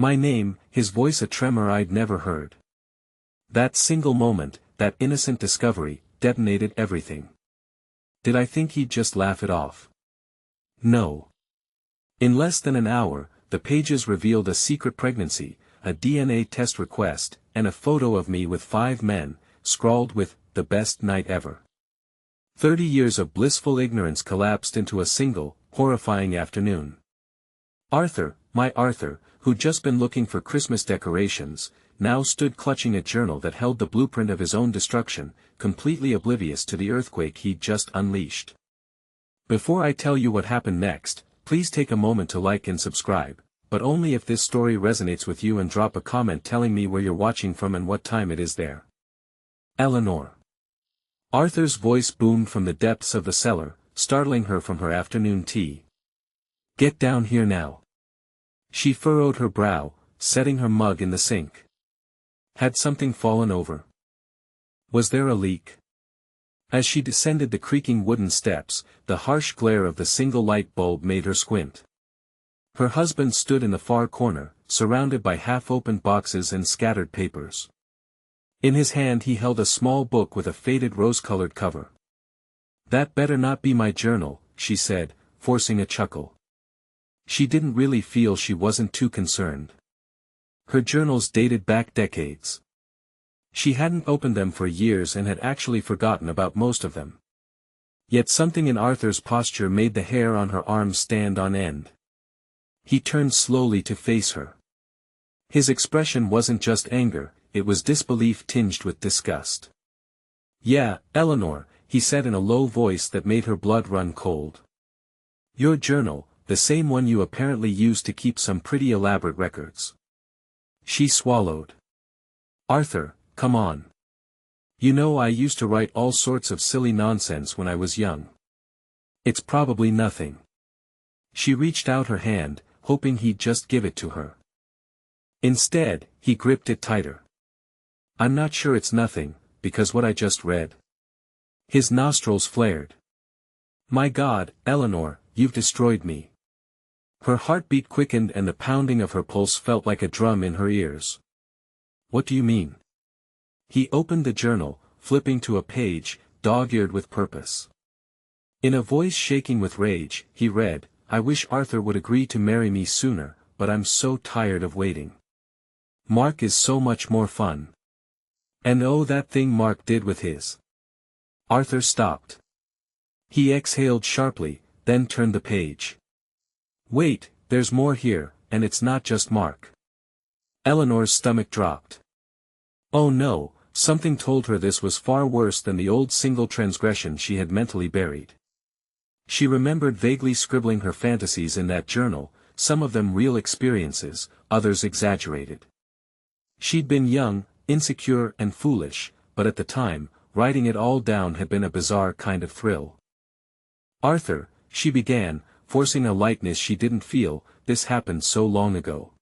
My name, his voice a tremor I'd never heard. That single moment, that innocent discovery, detonated everything. Did I think he'd just laugh it off? No. In less than an hour, the pages revealed a secret pregnancy, a DNA test request, and a photo of me with 5 men, scrawled with, "The best night ever." 30 years of blissful ignorance collapsed into a single, horrifying afternoon. Arthur, my Arthur, who'd just been looking for Christmas decorations, now stood clutching a journal that held the blueprint of his own destruction, completely oblivious to the earthquake he'd just unleashed. Before I tell you what happened next, please take a moment to like and subscribe, but only if this story resonates with you, and drop a comment telling me where you're watching from and what time it is there. Eleanor. Arthur's voice boomed from the depths of the cellar, startling her from her afternoon tea. Get down here now. She furrowed her brow, setting her mug in the sink. Had something fallen over? Was there a leak? As she descended the creaking wooden steps, the harsh glare of the single light bulb made her squint. Her husband stood in the far corner, surrounded by half-opened boxes and scattered papers. In his hand he held a small book with a faded rose-colored cover. That better not be my journal, she said, forcing a chuckle. She didn't really feel she wasn't too concerned. Her journals dated back decades. She hadn't opened them for years and had actually forgotten about most of them. Yet something in Arthur's posture made the hair on her arms stand on end. He turned slowly to face her. His expression wasn't just anger, it was disbelief tinged with disgust. Yeah, Eleanor, he said in a low voice that made her blood run cold. Your journal, the same one you apparently used to keep some pretty elaborate records. She swallowed. Arthur, come on. You know I used to write all sorts of silly nonsense when I was young. It's probably nothing. She reached out her hand, hoping he'd just give it to her. Instead, he gripped it tighter. I'm not sure it's nothing, because what I just read. His nostrils flared. My God, Eleanor, you've destroyed me. Her heartbeat quickened and the pounding of her pulse felt like a drum in her ears. What do you mean? He opened the journal, flipping to a page, dog-eared with purpose. In a voice shaking with rage, he read, I wish Arthur would agree to marry me sooner, but I'm so tired of waiting. Mark is so much more fun. And oh, that thing Mark did with his. Arthur stopped. He exhaled sharply, then turned the page. Wait, there's more here, and it's not just Mark. Eleanor's stomach dropped. Oh no, something told her this was far worse than the old single transgression she had mentally buried. She remembered vaguely scribbling her fantasies in that journal, some of them real experiences, others exaggerated. She'd been young, insecure and foolish, but at the time, writing it all down had been a bizarre kind of thrill. Arthur, she began, forcing a lightness she didn't feel, this happened so long ago.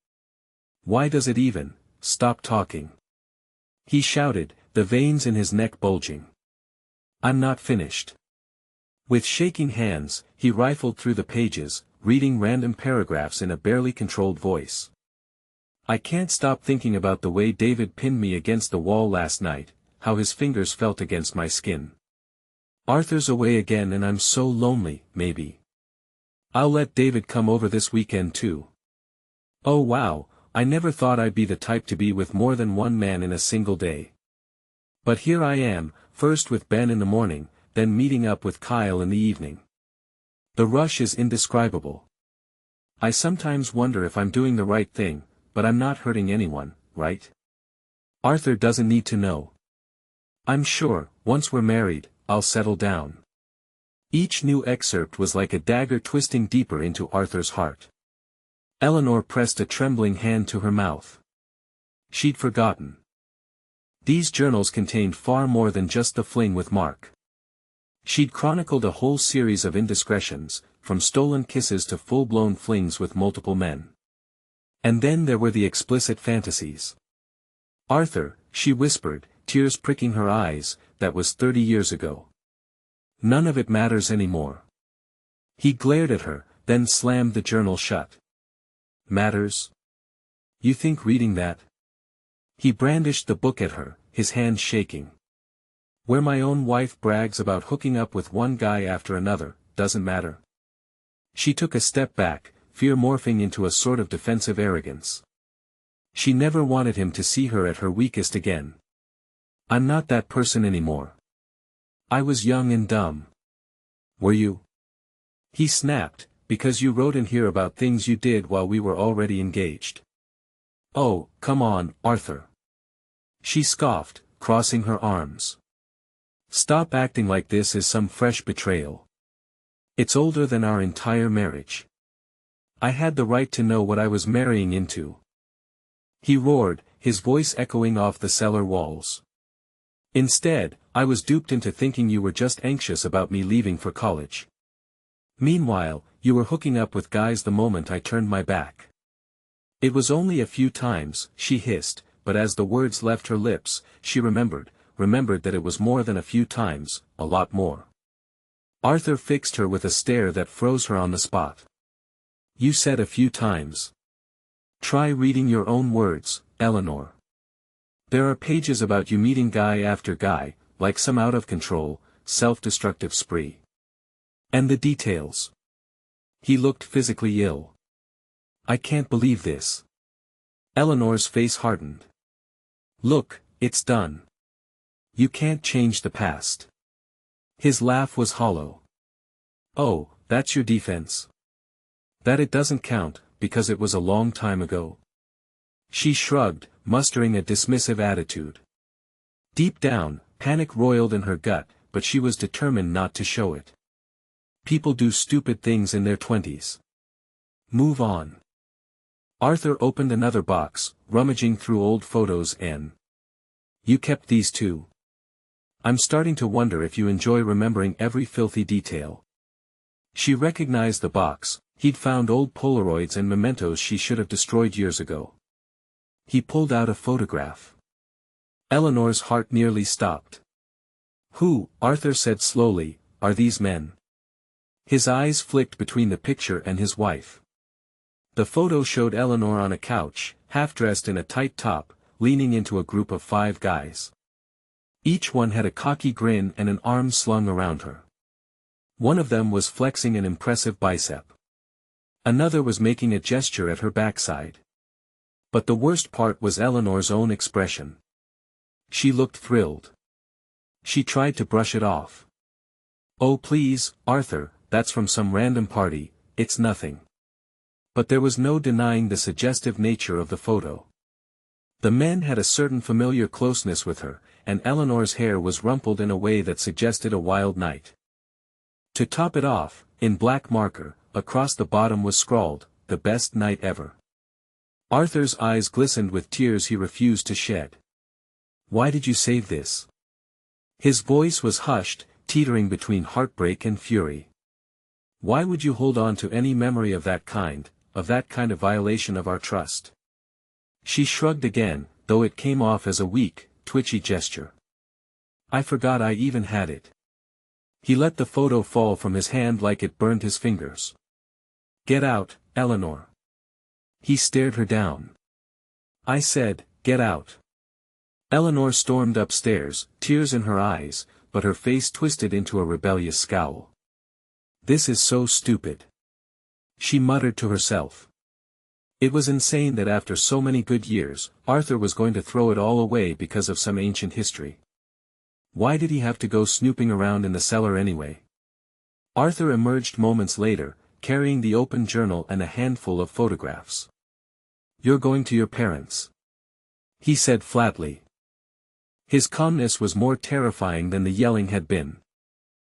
Why does it even, stop talking? He shouted, the veins in his neck bulging. I'm not finished. With shaking hands, he rifled through the pages, reading random paragraphs in a barely controlled voice. I can't stop thinking about the way David pinned me against the wall last night, how his fingers felt against my skin. Arthur's away again and I'm so lonely, maybe. I'll let David come over this weekend too. Oh wow, I never thought I'd be the type to be with more than one man in a single day. But here I am, first with Ben in the morning, then meeting up with Kyle in the evening. The rush is indescribable. I sometimes wonder if I'm doing the right thing, but I'm not hurting anyone, right? Arthur doesn't need to know. I'm sure, once we're married, I'll settle down. Each new excerpt was like a dagger twisting deeper into Arthur's heart. Eleanor pressed a trembling hand to her mouth. She'd forgotten. These journals contained far more than just the fling with Mark. She'd chronicled a whole series of indiscretions, from stolen kisses to full-blown flings with multiple men. And then there were the explicit fantasies. Arthur, she whispered, tears pricking her eyes, that was 30 years ago. None of it matters anymore. He glared at her, then slammed the journal shut. Matters? You think reading that? He brandished the book at her, his hand shaking. Where my own wife brags about hooking up with one guy after another, doesn't matter. She took a step back, fear morphing into a sort of defensive arrogance. She never wanted him to see her at her weakest again. I'm not that person anymore. I was young and dumb. Were you? He snapped, because you wrote in here about things you did while we were already engaged. Oh, come on, Arthur. She scoffed, crossing her arms. Stop acting like this is some fresh betrayal. It's older than our entire marriage. I had the right to know what I was marrying into. He roared, his voice echoing off the cellar walls. Instead, I was duped into thinking you were just anxious about me leaving for college. Meanwhile, you were hooking up with guys the moment I turned my back. It was only a few times, she hissed, but as the words left her lips, she remembered that it was more than a few times, a lot more. Arthur fixed her with a stare that froze her on the spot. You said a few times. Try reading your own words, Eleanor. There are pages about you meeting guy after guy, like some out-of-control, self-destructive spree. And the details. He looked physically ill. I can't believe this. Eleanor's face hardened. Look, it's done. You can't change the past. His laugh was hollow. Oh, that's your defense? That it doesn't count, because it was a long time ago? She shrugged, mustering a dismissive attitude. Deep down, panic roiled in her gut, but she was determined not to show it. People do stupid things in their 20s. Move on. Arthur opened another box, rummaging through old photos and... You kept these too? I'm starting to wonder if you enjoy remembering every filthy detail. She recognized the box. He'd found old Polaroids and mementos she should have destroyed years ago. He pulled out a photograph. Eleanor's heart nearly stopped. Who, Arthur said slowly, are these men? His eyes flicked between the picture and his wife. The photo showed Eleanor on a couch, half-dressed in a tight top, leaning into a group of 5 guys. Each one had a cocky grin and an arm slung around her. One of them was flexing an impressive bicep. Another was making a gesture at her backside. But the worst part was Eleanor's own expression. She looked thrilled. She tried to brush it off. Oh please, Arthur, that's from some random party, it's nothing. But there was no denying the suggestive nature of the photo. The men had a certain familiar closeness with her, and Eleanor's hair was rumpled in a way that suggested a wild night. To top it off, in black marker, across the bottom was scrawled, "The best night ever." Arthur's eyes glistened with tears he refused to shed. Why did you save this? His voice was hushed, teetering between heartbreak and fury. Why would you hold on to any memory of that kind of violation of our trust? She shrugged again, though it came off as a weak, twitchy gesture. I forgot I even had it. He let the photo fall from his hand like it burned his fingers. Get out, Eleanor. He stared her down. I said, get out. Eleanor stormed upstairs, tears in her eyes, but her face twisted into a rebellious scowl. This is so stupid. She muttered to herself. It was insane that after so many good years, Arthur was going to throw it all away because of some ancient history. Why did he have to go snooping around in the cellar anyway? Arthur emerged moments later, carrying the open journal and a handful of photographs. You're going to your parents, he said flatly. His calmness was more terrifying than the yelling had been.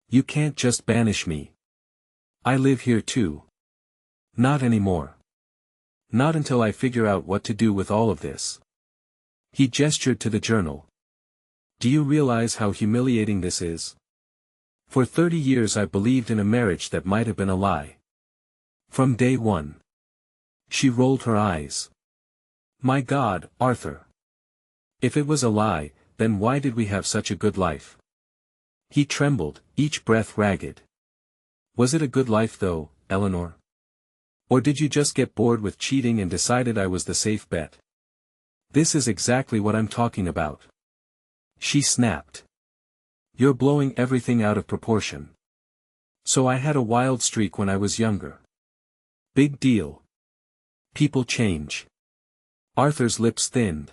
You can't just banish me. I live here too. Not anymore. Not until I figure out what to do with all of this. He gestured to the journal. Do you realize how humiliating this is? For 30 years I believed in a marriage that might have been a lie. From day one. She rolled her eyes. My God, Arthur. If it was a lie, then why did we have such a good life? He trembled, each breath ragged. Was it a good life though, Eleanor? Or did you just get bored with cheating and decided I was the safe bet? This is exactly what I'm talking about. She snapped. You're blowing everything out of proportion. So I had a wild streak when I was younger. Big deal. People change. Arthur's lips thinned.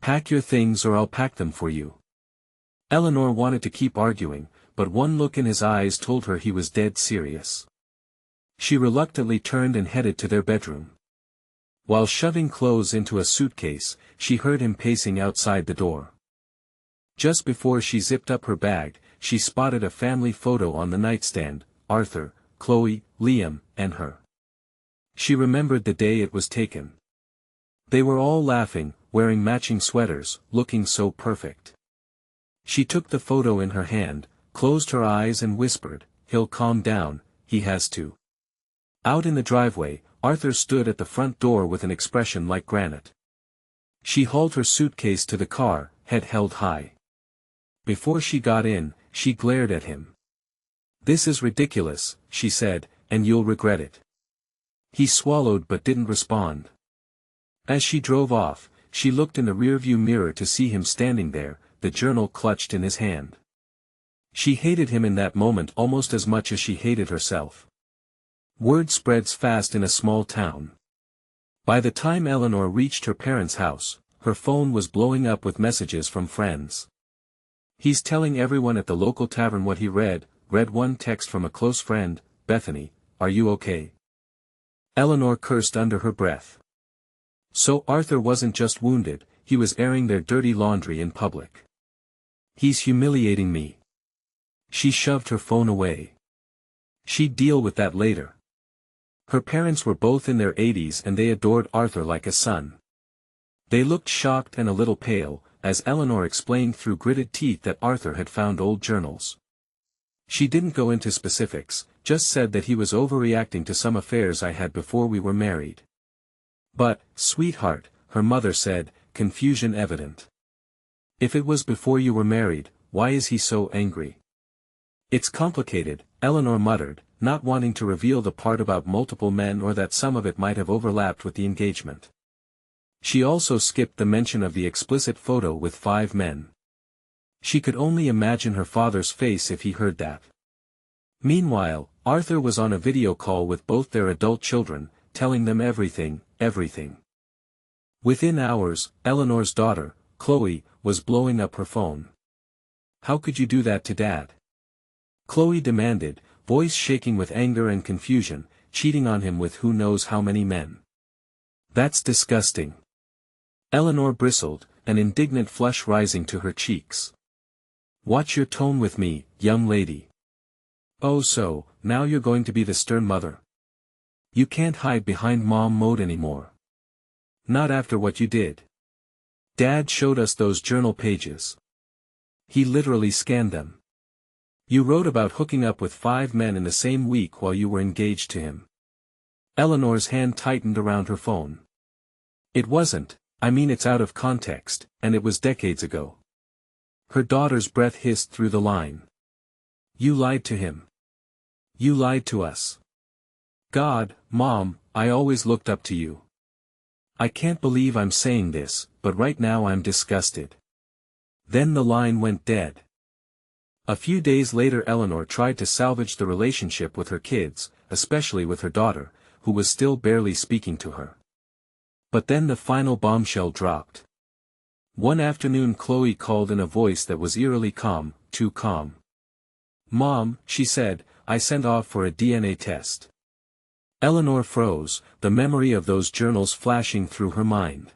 Pack your things or I'll pack them for you. Eleanor wanted to keep arguing, but one look in his eyes told her he was dead serious. She reluctantly turned and headed to their bedroom. While shoving clothes into a suitcase, she heard him pacing outside the door. Just before she zipped up her bag, she spotted a family photo on the nightstand, Arthur, Chloe, Liam, and her. She remembered the day it was taken. They were all laughing, wearing matching sweaters, looking so perfect. She took the photo in her hand, closed her eyes and whispered, "He'll calm down, he has to." Out in the driveway, Arthur stood at the front door with an expression like granite. She hauled her suitcase to the car, head held high. Before she got in, she glared at him. "This is ridiculous," she said, "and you'll regret it." He swallowed but didn't respond. As she drove off, she looked in the rearview mirror to see him standing there, the journal clutched in his hand. She hated him in that moment almost as much as she hated herself. Word spreads fast in a small town. By the time Eleanor reached her parents' house, her phone was blowing up with messages from friends. "He's telling everyone at the local tavern what he read," read one text from a close friend, "Bethany, are you okay?" Eleanor cursed under her breath. So Arthur wasn't just wounded, he was airing their dirty laundry in public. "He's humiliating me." She shoved her phone away. She'd deal with that later. Her parents were both in their 80s and they adored Arthur like a son. They looked shocked and a little pale, as Eleanor explained through gritted teeth that Arthur had found old journals. She didn't go into specifics, just said that he was overreacting to some affairs I had before we were married. "But, sweetheart," her mother said, confusion evident. "If it was before you were married, why is he so angry?" "It's complicated," Eleanor muttered, not wanting to reveal the part about multiple men or that some of it might have overlapped with the engagement. She also skipped the mention of the explicit photo with 5 men. She could only imagine her father's face if he heard that. Meanwhile, Arthur was on a video call with both their adult children, telling them everything. Within hours, Eleanor's daughter, Chloe, was blowing up her phone. "How could you do that to Dad?" Chloe demanded, voice shaking with anger and confusion, "cheating on him with who knows how many men. That's disgusting." Eleanor bristled, an indignant flush rising to her cheeks. "Watch your tone with me, young lady. Oh so, now you're going to be the stern mother? You can't hide behind mom mode anymore. Not after what you did. Dad showed us those journal pages. He literally scanned them. You wrote about hooking up with 5 men in the same week while you were engaged to him." Eleanor's hand tightened around her phone. "It wasn't, I mean it's out of context, and it was decades ago." Her daughter's breath hissed through the line. "You lied to him. You lied to us. God, Mom, I always looked up to you. I can't believe I'm saying this, but right now I'm disgusted." Then the line went dead. A few days later Eleanor tried to salvage the relationship with her kids, especially with her daughter, who was still barely speaking to her. But then the final bombshell dropped. One afternoon Chloe called in a voice that was eerily calm, too calm. "Mom," she said, "I sent off for a DNA test." Eleanor froze, the memory of those journals flashing through her mind.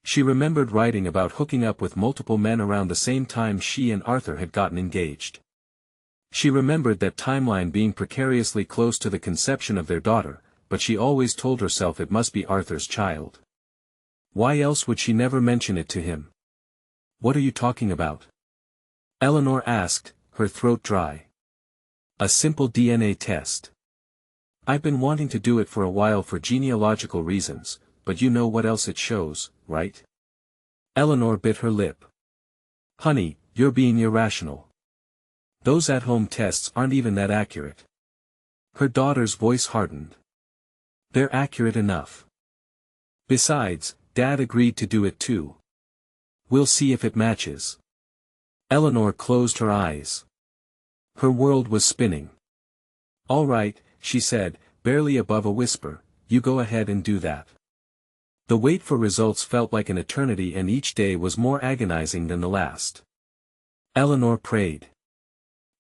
She remembered writing about hooking up with multiple men around the same time she and Arthur had gotten engaged. She remembered that timeline being precariously close to the conception of their daughter, but she always told herself it must be Arthur's child. Why else would she never mention it to him? "What are you talking about?" Eleanor asked, her throat dry. "A simple DNA test. I've been wanting to do it for a while for genealogical reasons, but you know what else it shows, right?" Eleanor bit her lip. "Honey, you're being irrational. Those at-home tests aren't even that accurate." Her daughter's voice hardened. They're accurate enough. Besides, Dad agreed to do it too. We'll see if it matches. Eleanor closed her eyes. Her world was spinning. All right, she said, barely above a whisper, you go ahead and do that. The wait for results felt like an eternity, and each day was more agonizing than the last. Eleanor prayed.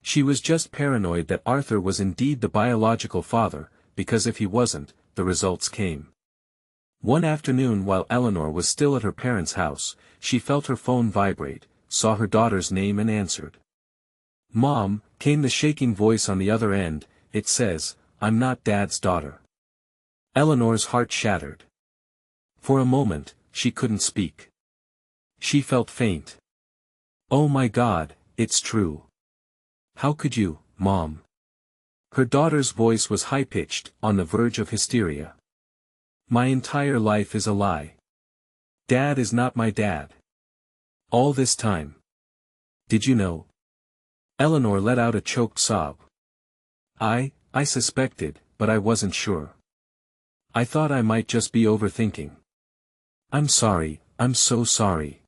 She was just paranoid that Arthur was indeed the biological father, because if he wasn't, the results came. One afternoon while Eleanor was still at her parents' house, she felt her phone vibrate, saw her daughter's name and answered. "Mom," came the shaking voice on the other end, "it says, I'm not Dad's daughter." Eleanor's heart shattered. For a moment, she couldn't speak. She felt faint. "Oh my God, it's true. How could you, Mom?" Her daughter's voice was high-pitched, on the verge of hysteria. "My entire life is a lie. Dad is not my dad. All this time. Did you know?" Eleanor let out a choked sob. I suspected, but I wasn't sure. I thought I might just be overthinking. I'm sorry, I'm so sorry."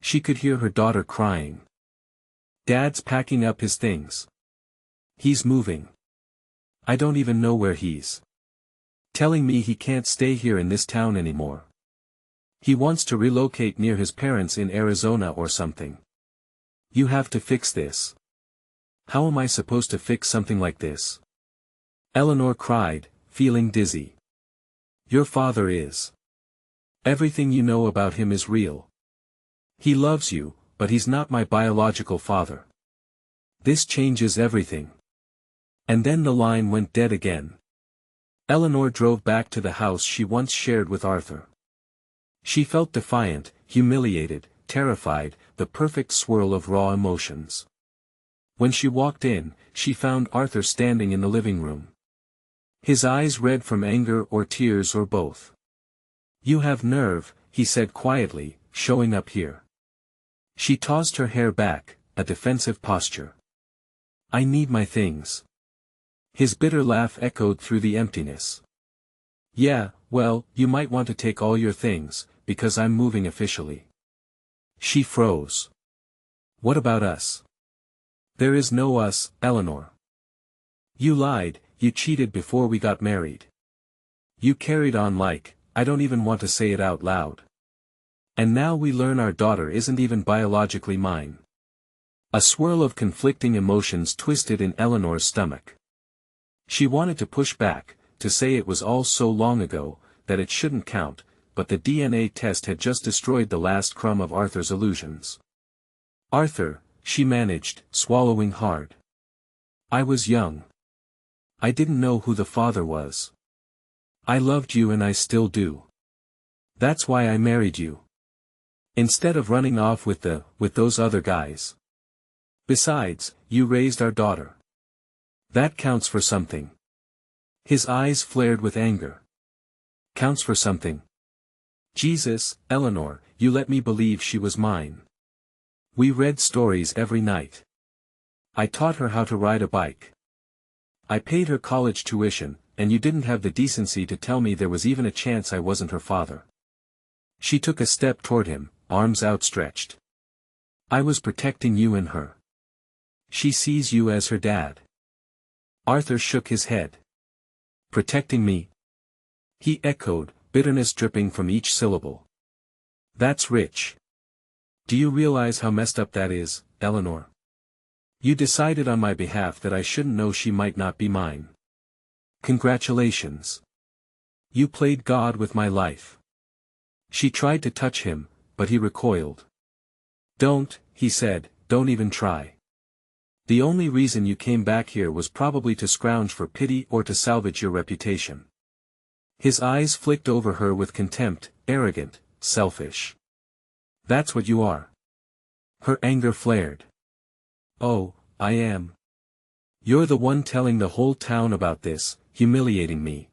She could hear her daughter crying. "Dad's packing up his things. He's moving. I don't even know where he's. Telling me he can't stay here in this town anymore. He wants to relocate near his parents in Arizona or something. You have to fix this." "How am I supposed to fix something like this?" Eleanor cried, feeling dizzy. "Your father is. Everything you know about him is real. He loves you, but he's not my biological father. This changes everything." And then the line went dead again. Eleanor drove back to the house she once shared with Arthur. She felt defiant, humiliated, terrified, the perfect swirl of raw emotions. When she walked in, she found Arthur standing in the living room. His eyes red from anger or tears or both. "You have nerve," he said quietly, "showing up here." She tossed her hair back, a defensive posture. "I need my things." His bitter laugh echoed through the emptiness. "Yeah, well, you might want to take all your things, because I'm moving officially." She froze. "What about us?" "There is no us, Eleanor. You lied, you cheated before we got married. You carried on like, I don't even want to say it out loud. And now we learn our daughter isn't even biologically mine." A swirl of conflicting emotions twisted in Eleanor's stomach. She wanted to push back, to say it was all so long ago, that it shouldn't count, but the DNA test had just destroyed the last crumb of Arthur's illusions. "Arthur," she managed, swallowing hard. "I was young. I didn't know who the father was. I loved you and I still do. That's why I married you. Instead of running off with those other guys. Besides, you raised our daughter. That counts for something." His eyes flared with anger. "Counts for something? Jesus, Eleanor, you let me believe she was mine. We read stories every night. I taught her how to ride a bike. I paid her college tuition, and you didn't have the decency to tell me there was even a chance I wasn't her father." She took a step toward him, arms outstretched. "I was protecting you and her. She sees you as her dad." Arthur shook his head. "Protecting me?" he echoed, bitterness dripping from each syllable. "That's rich. Do you realize how messed up that is, Eleanor? You decided on my behalf that I shouldn't know she might not be mine. Congratulations. You played God with my life." She tried to touch him, but he recoiled. "Don't," he said, "don't even try. The only reason you came back here was probably to scrounge for pity or to salvage your reputation." His eyes flicked over her with contempt, arrogant, selfish. "That's what you are." Her anger flared. "Oh, I am. You're the one telling the whole town about this, humiliating me."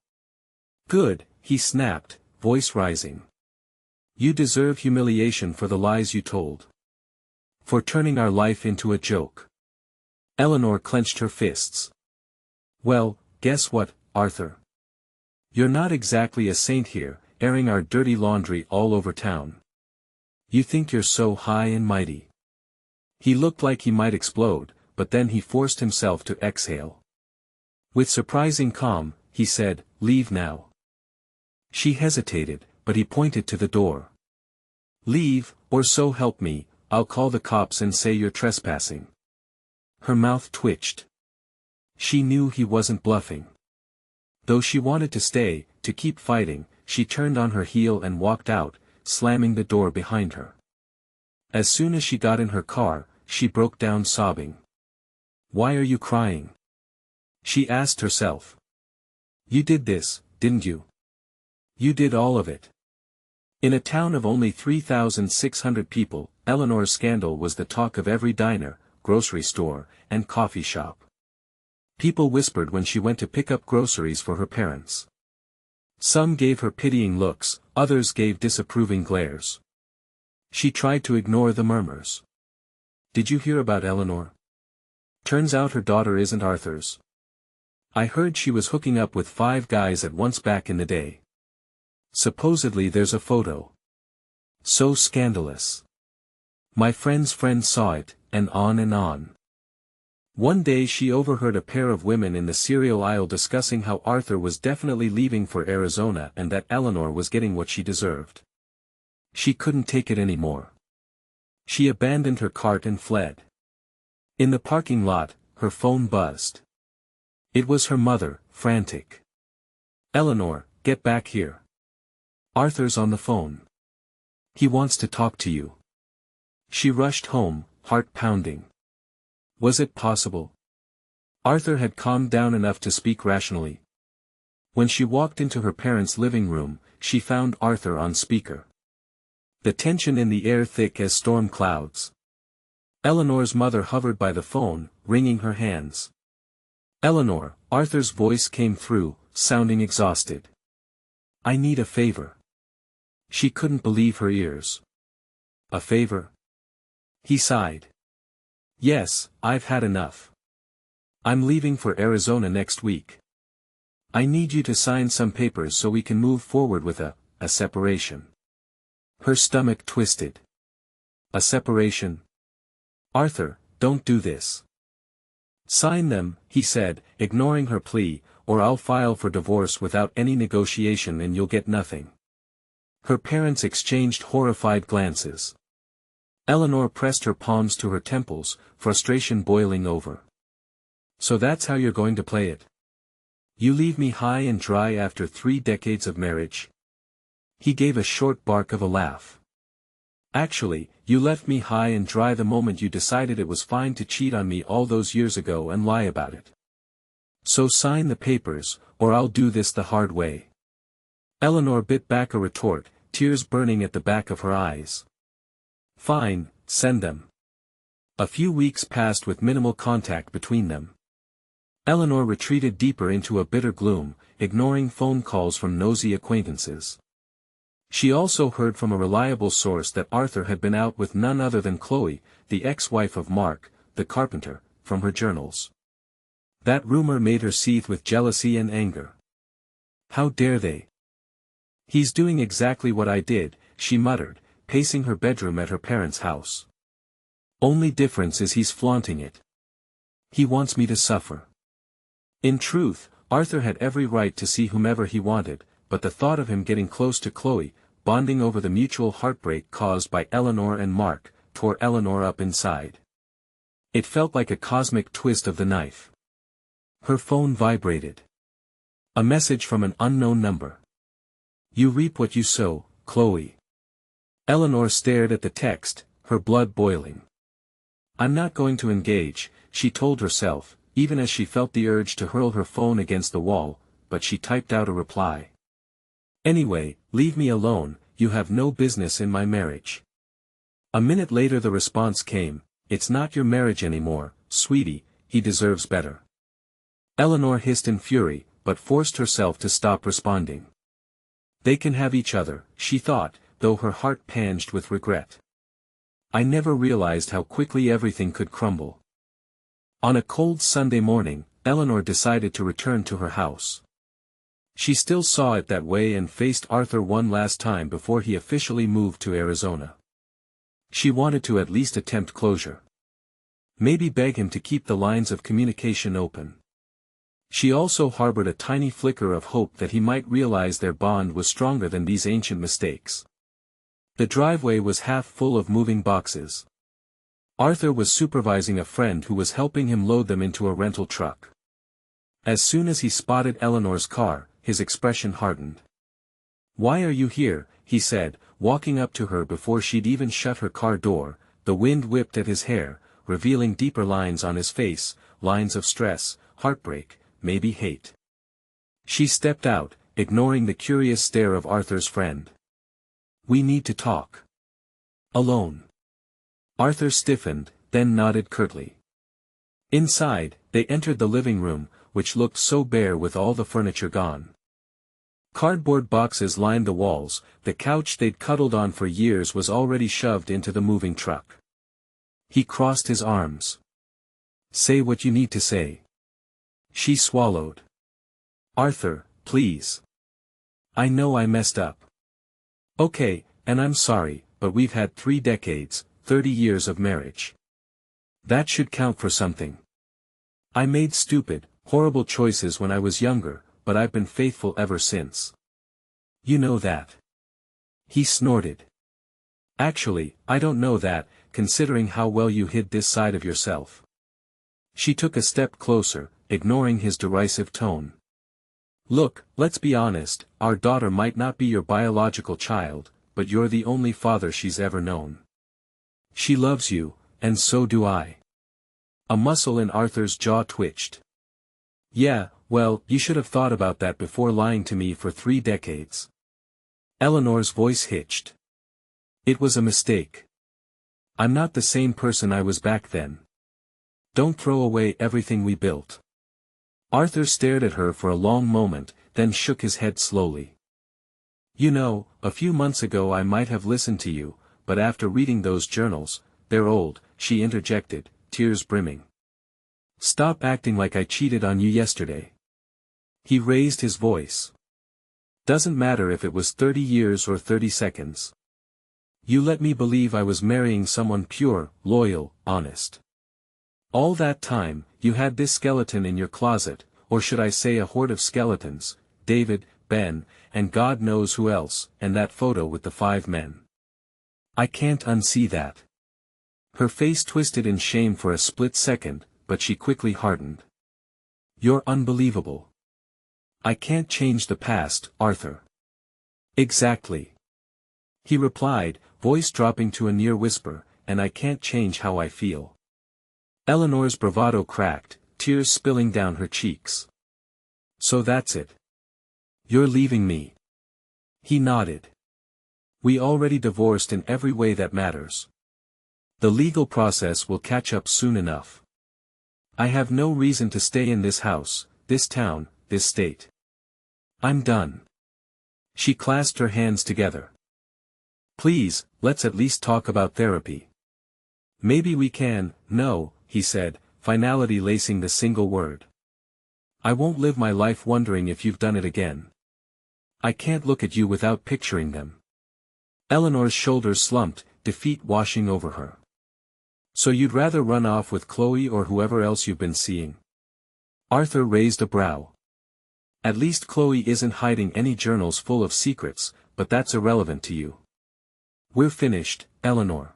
"Good," he snapped, voice rising. "You deserve humiliation for the lies you told. For turning our life into a joke." Eleanor clenched her fists. "Well, guess what, Arthur? You're not exactly a saint here, airing our dirty laundry all over town. You think you're so high and mighty. He looked like he might explode, but then he forced himself to exhale. With surprising calm, he said, "Leave now." She hesitated, but he pointed to the door. "Leave, or so help me, I'll call the cops and say you're trespassing." Her mouth twitched. She knew he wasn't bluffing. Though she wanted to stay, to keep fighting, she turned on her heel and walked out, slamming the door behind her. As soon as she got in her car, she broke down sobbing. "Why are you crying?" she asked herself. "You did this, didn't you? You did all of it." In a town of only 3,600 people, Eleanor's scandal was the talk of every diner, grocery store, and coffee shop. People whispered when she went to pick up groceries for her parents. Some gave her pitying looks, others gave disapproving glares. She tried to ignore the murmurs. "Did you hear about Eleanor? Turns out her daughter isn't Arthur's. I heard she was hooking up with 5 guys at once back in the day. Supposedly there's a photo. So scandalous. My friend's friend saw it, and on and on." One day she overheard a pair of women in the cereal aisle discussing how Arthur was definitely leaving for Arizona and that Eleanor was getting what she deserved. She couldn't take it anymore. She abandoned her cart and fled. In the parking lot, her phone buzzed. It was her mother, frantic. "Eleanor, get back here. Arthur's on the phone. He wants to talk to you." She rushed home, heart pounding. Was it possible? Arthur had calmed down enough to speak rationally. When she walked into her parents' living room, she found Arthur on speaker. The tension in the air thick as storm clouds. Eleanor's mother hovered by the phone, wringing her hands. "Eleanor," Arthur's voice came through, sounding exhausted. "I need a favor." She couldn't believe her ears. "A favor?" He sighed. "Yes, I've had enough. I'm leaving for Arizona next week. I need you to sign some papers so we can move forward with a separation." Her stomach twisted. "A separation? Arthur, don't do this." "Sign them," he said, ignoring her plea, "or I'll file for divorce without any negotiation and you'll get nothing." Her parents exchanged horrified glances. Eleanor pressed her palms to her temples, frustration boiling over. "So that's how you're going to play it? You leave me high and dry after 3 decades of marriage?" He gave a short bark of a laugh. "Actually, you left me high and dry the moment you decided it was fine to cheat on me all those years ago and lie about it. So sign the papers, or I'll do this the hard way." Eleanor bit back a retort, tears burning at the back of her eyes. "Fine, send them." A few weeks passed with minimal contact between them. Eleanor retreated deeper into a bitter gloom, ignoring phone calls from nosy acquaintances. She also heard from a reliable source that Arthur had been out with none other than Chloe, the ex-wife of Mark, the carpenter, from her journals. That rumor made her seethe with jealousy and anger. How dare they? "He's doing exactly what I did," she muttered, pacing her bedroom at her parents' house. "Only difference is he's flaunting it. He wants me to suffer." In truth, Arthur had every right to see whomever he wanted, but the thought of him getting close to Chloe, bonding over the mutual heartbreak caused by Eleanor and Mark, tore Eleanor up inside. It felt like a cosmic twist of the knife. Her phone vibrated. A message from an unknown number. "You reap what you sow, Chloe." Eleanor stared at the text, her blood boiling. "I'm not going to engage," she told herself, even as she felt the urge to hurl her phone against the wall, but she typed out a reply. "Anyway, leave me alone, you have no business in my marriage." A minute later the response came, "It's not your marriage anymore, sweetie, he deserves better." Eleanor hissed in fury, but forced herself to stop responding. They can have each other, she thought, though her heart panged with regret. I never realized how quickly everything could crumble. On a cold Sunday morning, Eleanor decided to return to her house. She still saw it that way and faced Arthur one last time before he officially moved to Arizona. She wanted to at least attempt closure. Maybe beg him to keep the lines of communication open. She also harbored a tiny flicker of hope that he might realize their bond was stronger than these ancient mistakes. The driveway was half full of moving boxes. Arthur was supervising a friend who was helping him load them into a rental truck. As soon as he spotted Eleanor's car, his expression hardened. "Why are you here?" he said, walking up to her before she'd even shut her car door. The wind whipped at his hair, revealing deeper lines on his face, lines of stress, heartbreak, maybe hate. She stepped out, ignoring the curious stare of Arthur's friend. "We need to talk. Alone." Arthur stiffened, then nodded curtly. Inside, they entered the living room, which looked so bare with all the furniture gone. Cardboard boxes lined the walls, the couch they'd cuddled on for years was already shoved into the moving truck. He crossed his arms. "Say what you need to say." She swallowed. "Arthur, please. I know I messed up. Okay, and I'm sorry, but we've had 3 decades, 30 years of marriage. That should count for something. I made stupid, horrible choices when I was younger, but I've been faithful ever since. You know that." He snorted. "Actually, I don't know that, considering how well you hid this side of yourself." She took a step closer, ignoring his derisive tone. "Look, let's be honest, our daughter might not be your biological child, but you're the only father she's ever known. She loves you, and so do I." A muscle in Arthur's jaw twitched. "Yeah, well, you should have thought about that before lying to me for 3 decades. Eleanor's voice hitched. "It was a mistake. I'm not the same person I was back then. Don't throw away everything we built." Arthur stared at her for a long moment, then shook his head slowly. "You know, a few months ago I might have listened to you, but after reading those journals, they're old," she interjected, tears brimming. "Stop acting like I cheated on you yesterday." He raised his voice. "Doesn't matter if it was 30 years or 30 seconds. You let me believe I was marrying someone pure, loyal, honest. All that time, you had this skeleton in your closet, or should I say a horde of skeletons, David, Ben, and God knows who else, and that photo with the 5 men. I can't unsee that." Her face twisted in shame for a split second, but she quickly hardened. "You're unbelievable. I can't change the past, Arthur." "Exactly," he replied, voice dropping to a near whisper, "and I can't change how I feel." Eleanor's bravado cracked, tears spilling down her cheeks. "So that's it. You're leaving me." He nodded. "We already divorced in every way that matters. The legal process will catch up soon enough. I have no reason to stay in this house, this town, this state. I'm done." She clasped her hands together. "Please, let's at least talk about therapy." "Maybe we can." "No," he said, finality lacing the single word. "I won't live my life wondering if you've done it again. I can't look at you without picturing them." Eleanor's shoulders slumped, defeat washing over her. "So you'd rather run off with Chloe or whoever else you've been seeing?" Arthur raised a brow. "At least Chloe isn't hiding any journals full of secrets, but that's irrelevant to you. We're finished, Eleanor."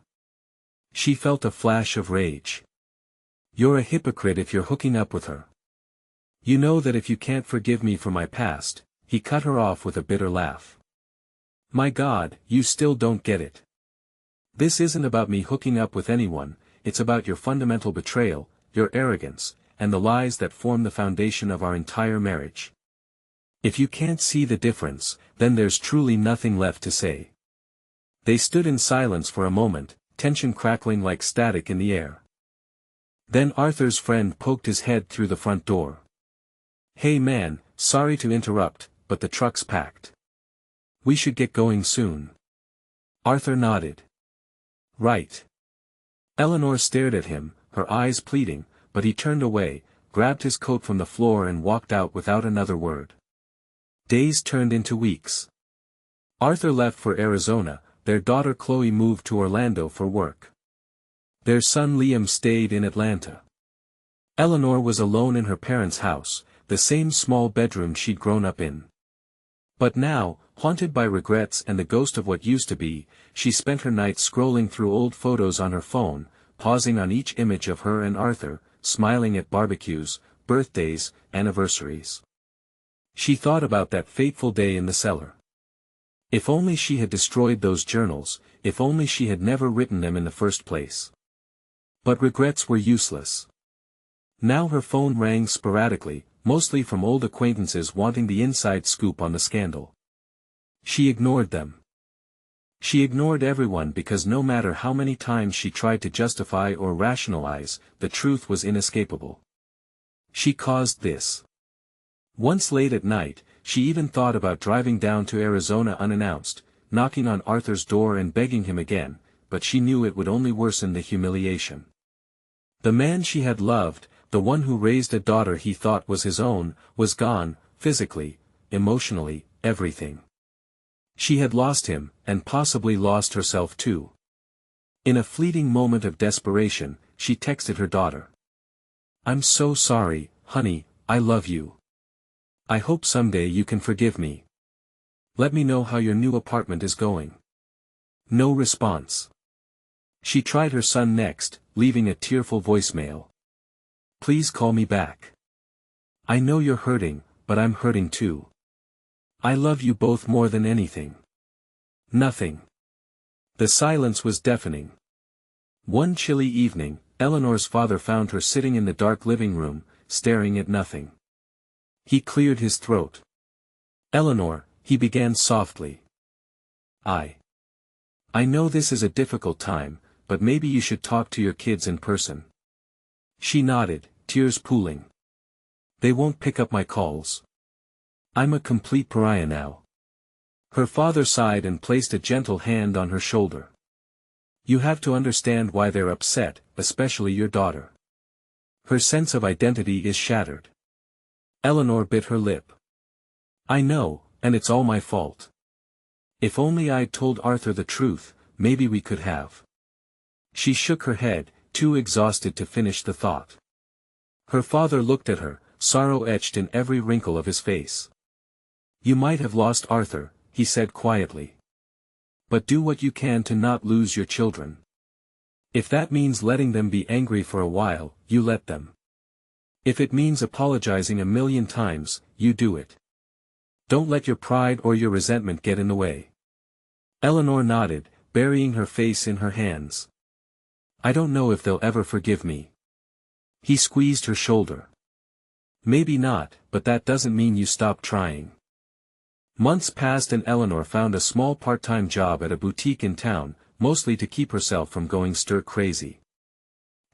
She felt a flash of rage. "You're a hypocrite if you're hooking up with her. You know that if you can't forgive me for my past." He cut her off with a bitter laugh. "My God, you still don't get it. This isn't about me hooking up with anyone, it's about your fundamental betrayal, your arrogance, and the lies that form the foundation of our entire marriage. If you can't see the difference, then there's truly nothing left to say." They stood in silence for a moment, tension crackling like static in the air. Then Arthur's friend poked his head through the front door. "Hey man, sorry to interrupt, but the truck's packed. We should get going soon." Arthur nodded. "Right." Eleanor stared at him, her eyes pleading, but he turned away, grabbed his coat from the floor and walked out without another word. Days turned into weeks. Arthur left for Arizona, their daughter Chloe moved to Orlando for work. Their son Liam stayed in Atlanta. Eleanor was alone in her parents' house, the same small bedroom she'd grown up in. But now, haunted by regrets and the ghost of what used to be, she spent her nights scrolling through old photos on her phone, pausing on each image of her and Arthur, smiling at barbecues, birthdays, anniversaries. She thought about that fateful day in the cellar. If only she had destroyed those journals, if only she had never written them in the first place. But regrets were useless. Now her phone rang sporadically, mostly from old acquaintances wanting the inside scoop on the scandal. She ignored them. She ignored everyone because no matter how many times she tried to justify or rationalize, the truth was inescapable. She caused this. Once late at night, she even thought about driving down to Arizona unannounced, knocking on Arthur's door and begging him again, but she knew it would only worsen the humiliation. The man she had loved, the one who raised a daughter he thought was his own, was gone, physically, emotionally, everything. She had lost him, and possibly lost herself too. In a fleeting moment of desperation, she texted her daughter. "I'm so sorry, honey, I love you. I hope someday you can forgive me. Let me know how your new apartment is going." No response. She tried her son next, leaving a tearful voicemail. "Please call me back. I know you're hurting, but I'm hurting too. I love you both more than anything." Nothing. The silence was deafening. One chilly evening, Eleanor's father found her sitting in the dark living room, staring at nothing. He cleared his throat. "Eleanor," he began softly. I know this is a difficult time, but maybe you should talk to your kids in person." She nodded, tears pooling. "They won't pick up my calls. I'm a complete pariah now." Her father sighed and placed a gentle hand on her shoulder. "You have to understand why they're upset, especially your daughter. Her sense of identity is shattered." Eleanor bit her lip. "I know, and it's all my fault. If only I'd told Arthur the truth, maybe we could have." She shook her head, too exhausted to finish the thought. Her father looked at her, sorrow etched in every wrinkle of his face. "You might have lost Arthur," he said quietly. "But do what you can to not lose your children. If that means letting them be angry for a while, you let them. If it means apologizing a million times, you do it. Don't let your pride or your resentment get in the way." Eleanor nodded, burying her face in her hands. "I don't know if they'll ever forgive me." He squeezed her shoulder. "Maybe not, but that doesn't mean you stop trying." Months passed and Eleanor found a small part-time job at a boutique in town, mostly to keep herself from going stir-crazy.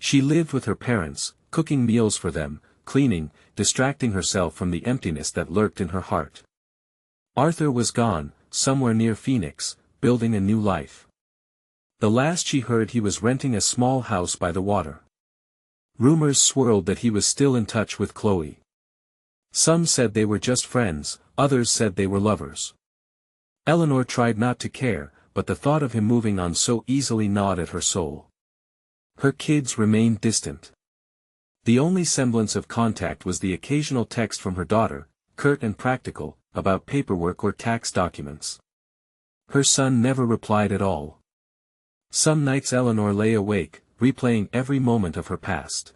She lived with her parents, cooking meals for them, cleaning, distracting herself from the emptiness that lurked in her heart. Arthur was gone, somewhere near Phoenix, building a new life. The last she heard he was renting a small house by the water. Rumors swirled that he was still in touch with Chloe. Some said they were just friends, others said they were lovers. Eleanor tried not to care, but the thought of him moving on so easily gnawed at her soul. Her kids remained distant. The only semblance of contact was the occasional text from her daughter, curt and practical, about paperwork or tax documents. Her son never replied at all. Some nights Eleanor lay awake, replaying every moment of her past.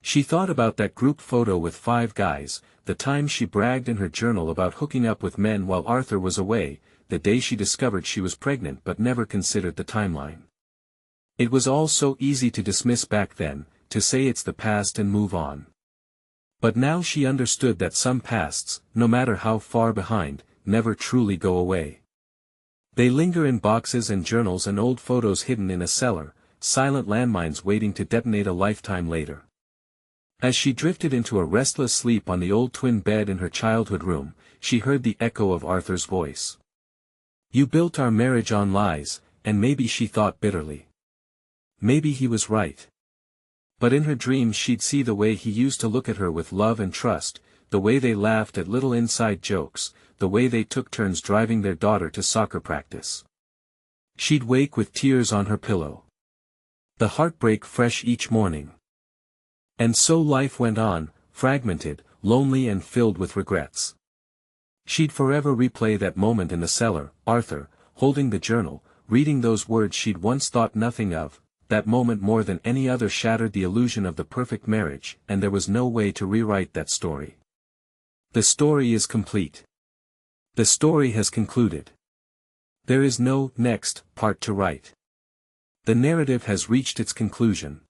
She thought about that group photo with 5 guys, the time she bragged in her journal about hooking up with men while Arthur was away, the day she discovered she was pregnant but never considered the timeline. It was all so easy to dismiss back then, to say it's the past and move on. But now she understood that some pasts, no matter how far behind, never truly go away. They linger in boxes and journals and old photos hidden in a cellar, silent landmines waiting to detonate a lifetime later. As she drifted into a restless sleep on the old twin bed in her childhood room, she heard the echo of Arthur's voice. "You built our marriage on lies," and maybe she thought bitterly. Maybe he was right. But in her dreams she'd see the way he used to look at her with love and trust, the way they laughed at little inside jokes, the way they took turns driving their daughter to soccer practice. She'd wake with tears on her pillow. The heartbreak fresh each morning. And so life went on, fragmented, lonely and filled with regrets. She'd forever replay that moment in the cellar, Arthur, holding the journal, reading those words she'd once thought nothing of. That moment more than any other shattered the illusion of the perfect marriage, and there was no way to rewrite that story. The story is complete. The story has concluded. There is no next part to write. The narrative has reached its conclusion.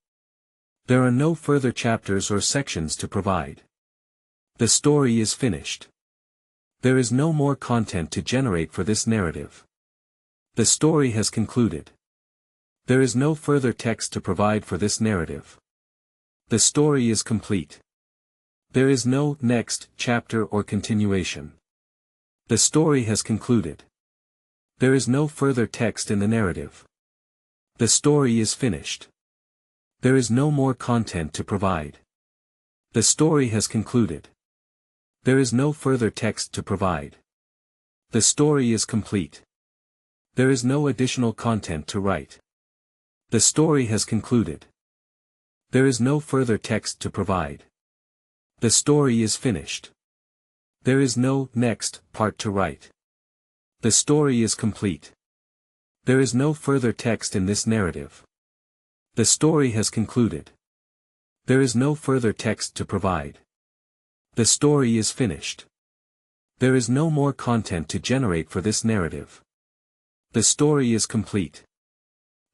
There are no further chapters or sections to provide. The story is finished. There is no more content to generate for this narrative. The story has concluded. There is no further text to provide for this narrative. The story is complete. There is no next chapter or continuation. The story has concluded. There is no further text in the narrative. The story is finished. There is no more content to provide. The story has concluded. There is no further text to provide. The story is complete. There is no additional content to write. The story has concluded. There is no further text to provide. The story is finished. There is no next part to write. The story is complete. There is no further text in this narrative. The story has concluded. There is no further text to provide. The story is finished. There is no more content to generate for this narrative. The story is complete.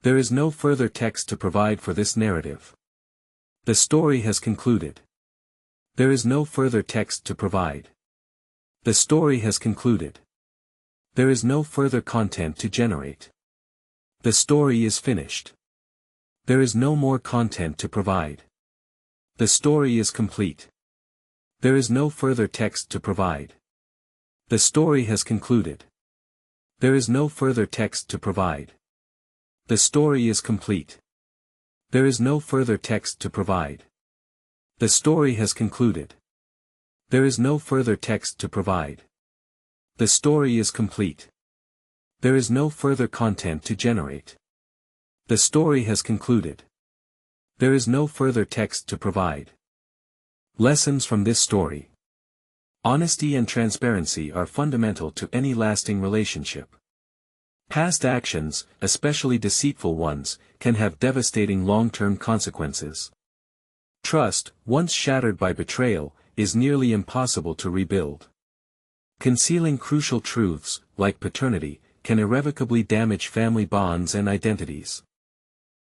There is no further text to provide for this narrative. The story has concluded. There is no further text to provide. The story has concluded. There is no further content to generate. The story is finished. There is no more content to provide. The story is complete. There is no further text to provide. The story has concluded. There is no further text to provide. The story is complete. There is no further text to provide. The story has concluded. There is no further text to provide. The story is complete. There is no further content to generate. The story has concluded. There is no further text to provide. Lessons from this story. Honesty and transparency are fundamental to any lasting relationship. Past actions, especially deceitful ones, can have devastating long-term consequences. Trust, once shattered by betrayal, is nearly impossible to rebuild. Concealing crucial truths, like paternity, can irrevocably damage family bonds and identities.